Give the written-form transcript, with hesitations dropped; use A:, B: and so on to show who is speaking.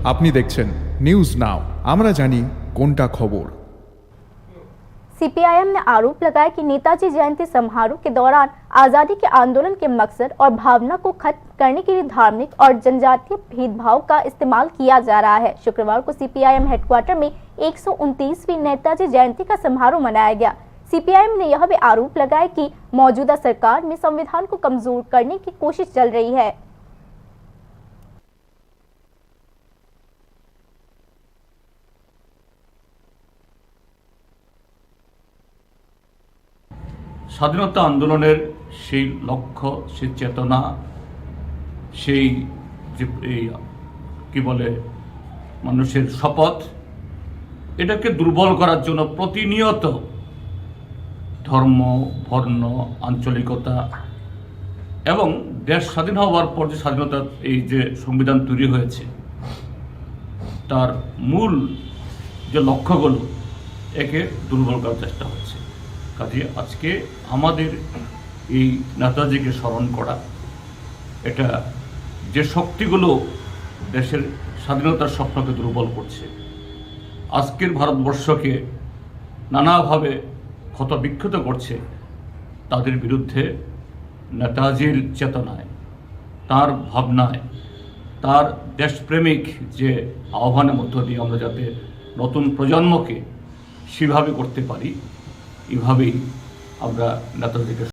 A: আপনি দেখছেন news now আমরা জানি কোনটা খবর।
B: सीपीआईएम ने आरोप लगाया कि नेताजी जयंती समारोह के दौरान आजादी के आंदोलन के मकसद और भावना को खत्म करने के लिए धार्मिक और जनजातीय भेदभाव का इस्तेमाल किया जा रहा है। शुक्रवार को सीपीआईएम हेडक्वार्टर में 129वीं नेताजी जयंती का समारोह मनाया गया। सीपीआईएम ने यह भी आरोप लगाया कि मौजूदा सरकार में संविधान को कमजोर करने की कोशिश चल रही है।
C: স্বাধীনতা আন্দোলনের সেই লক্ষ্য, সেই চেতনা, সেই যে কি বলে মানুষের শপথ, এটাকে দুর্বল করার জন্য প্রতিনিয়ত ধর্ম, বর্ণ, আঞ্চলিকতা এবং দেশ স্বাধীন হওয়ার পর যে স্বাধীনতা এই যে সংবিধান তৈরি হয়েছে তার মূল যে লক্ষ্যগুলো একে দুর্বল করার চেষ্টা হচ্ছে। কাজে আজকে আমাদের এই নেতাজিকে স্মরণ করা, এটা যে শক্তিগুলো দেশের স্বাধীনতার স্বপ্নকে দুর্বল করছে, আজকের ভারতবর্ষকে নানাভাবে ক্ষতবিক্ষত করছে, তাদের বিরুদ্ধে নেতাজির চেতনায়, তার ভাবনায়, তার দেশপ্রেমিক যে আহ্বানের মধ্য দিয়ে আমরা যাতে নতুন প্রজন্মকে সেভাবে করতে পারি, এভাবেই আমরা নেতাজিকে